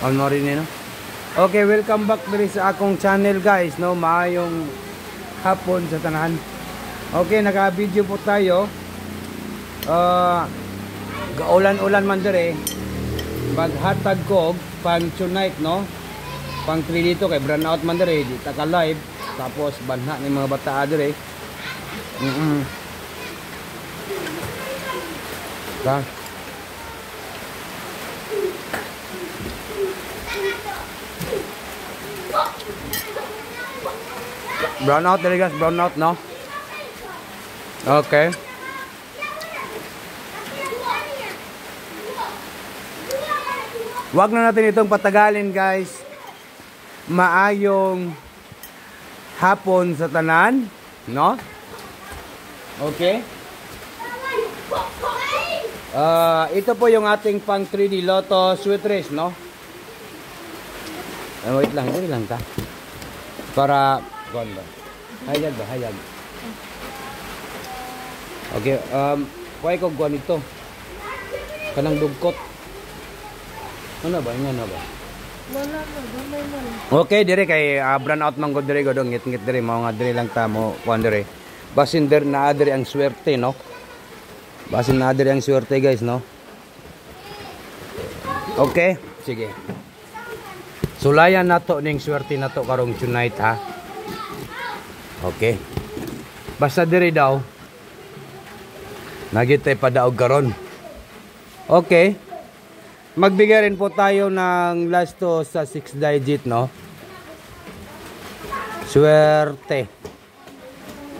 On mo rin no? Okay, welcome back diri sa akong channel guys, no? Maayong hapon sa tanan. Okay, naka-video po tayo. Gaulan-ulan man dire. Maghatag ko pang tonight, no? Pang 3 dito kay brownout man dire, di ta ka live. Tapos banha ni mga bata dire. Ka. Brownout dire guys, brownout, no? Okay. Wag na natin itong patagalin guys. Maayong hapon sa tanan, no? Okay. Ito po yung ating pang 3D Lotto Sweet Race, no? Wait lang, dali lang ta. Para gondo. Hayag ba, hayag. Okay, kuhay ko guwan ito. Kanang dugkot. Ano ba? Nga na ba? Wala na, gamay na. Okay, dire kay brownout man god dire go dong ngit-ngit dire mao nga dire lang ta mo kuan dire. Basin der na dire ang swerte, no? Basin na dire ang swerte guys, no? Okay, sige. Sulayan nato ning swerte nato karong tonight, ha. Okay. Basta dire daw. Nagitay padaog karon. Okay. Magbigay rin po tayo ng last to sa 6 digit, no? Swerte.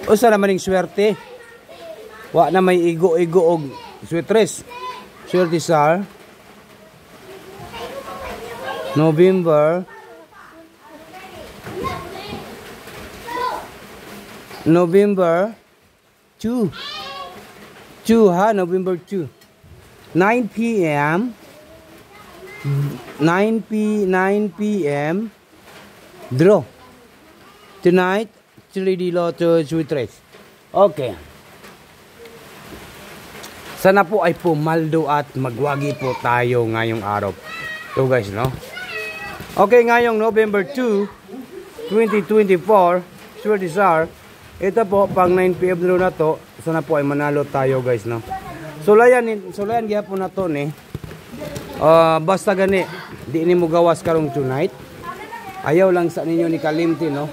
Usa naman yung swerte. Wa na may igo-igo og sweetres. Swerte sar. November 2. 2 ha, November 2. 9 p.m. 9 p.m. Draw. Tonight, 3D Lotto Sweet Race. Okay. Sana po ay pumaldo at magwagi po tayo ngayong araw. So guys, no? Okay, ngayong November 2, 2024, Swerte Sar. Ito po, pang 9 p.m. draw na to. Sana po ay manalo tayo guys, no? Sulayan gyapon na to ni. Basta gani, di ni mo gawas karong tonight. Ayaw lang sa ninyo ni kalimti, no?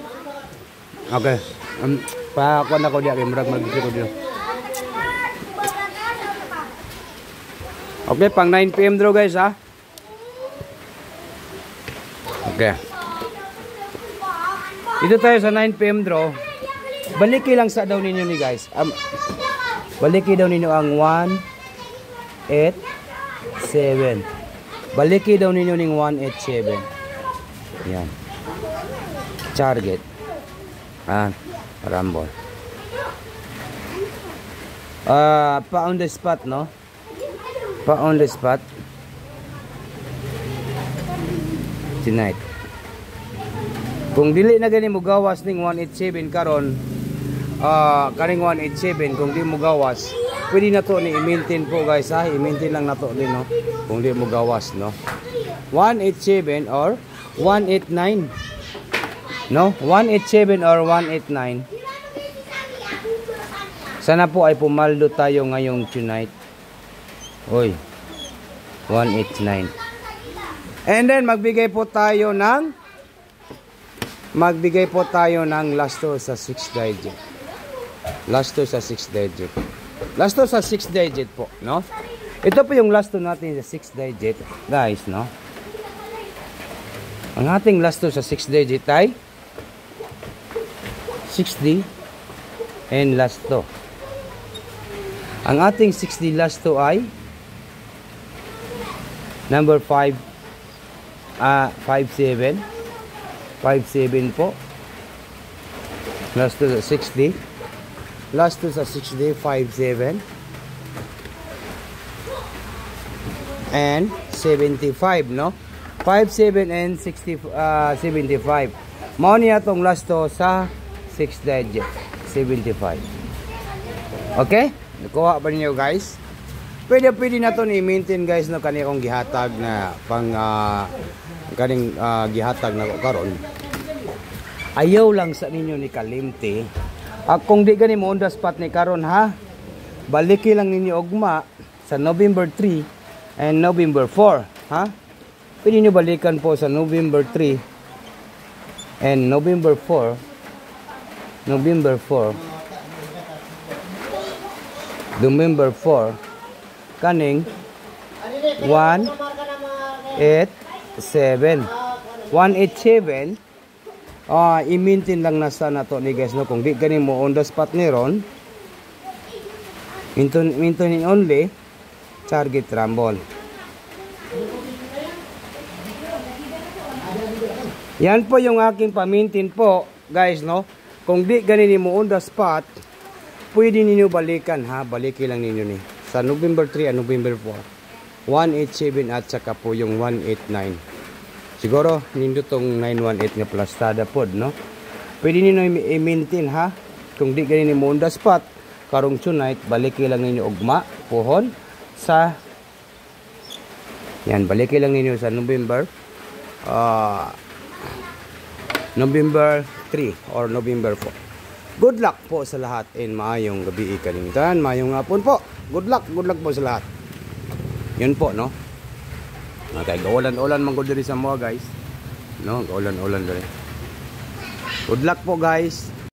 Okay. Pa-kuan ako diya kay murag mag-video ko dito. Okay, pang 9 p.m. draw guys, ha? Okay. Ito tayo sa 9 p.m. draw. Baliki lang sa daw ninyo ni guys. Baliki daw ninyo ang 187. Baliki daw ninyo ning 187. Yan. Target. Rumble. Pa on the spot, no? Pa on the spot. Tonight. Kung dili na gani mo gawas ning 187 karon, karing 187 kung di mo gawas, pwede na to ni i-maintain po guys, ha. I-maintain lang na to din, no? Kung di mo gawas, no? 187 or 189. No? 187 or 189. Sana po ay pumaldo tayo ngayong tonight. Oy. 189. And then magbigay po tayo ng last to sa 6 digit. Last to sa 6 digit. Last to sa 6 digit po, no? Ito po yung last to natin sa 6 digit, guys, no? Ang ating last to sa 6 digit ay 60 and last to. Ang ating 60 last to ay number 5 57 po. Last to sa 60. Last to sa 60, 57. And 75, no? 57 and 75. Mao niya tong last to sa 6 digit. 75. Okay? Nakuha ba niyo guys? pwede na to ni maintain guys no kani akong gihatag na pang kaning gihatag na ko karon. Ayaw lang sa ninyo ni kalimti. Kung di gani mo on the spot ni karon ha. Baliki lang ninyo ugma sa November 3 and November 4, ha? Pwede niyo balikan po sa November 3 and November 4. November 4 kaning 187 i-maintain lang na sana to ni guys no kung di gani mo on the spot ni ron maintain only target rumble. Yan po yung aking pamintin po guys no kung di ganini mo on the spot pwede ninyo balikan ha, balikin lang ninyo ni sa November 3 and November 4 187 at saka po yung 189 siguro nindo tong 918 nga plastada pod no pwede ninyo i-maintain ha kung di ganini mo on the spot karong tonight balikin lang ninyo ugma pohon sa yan balikin lang ninyo sa November November 3 or November 4. Good luck po sa lahat and maayong gabi kaningan, maayong hapon po. Good luck po sa lahat. Yun po no. Okay, gaulan-ulan man gud diri sa mga guys. No, gaulan-ulan diri. Good luck po guys.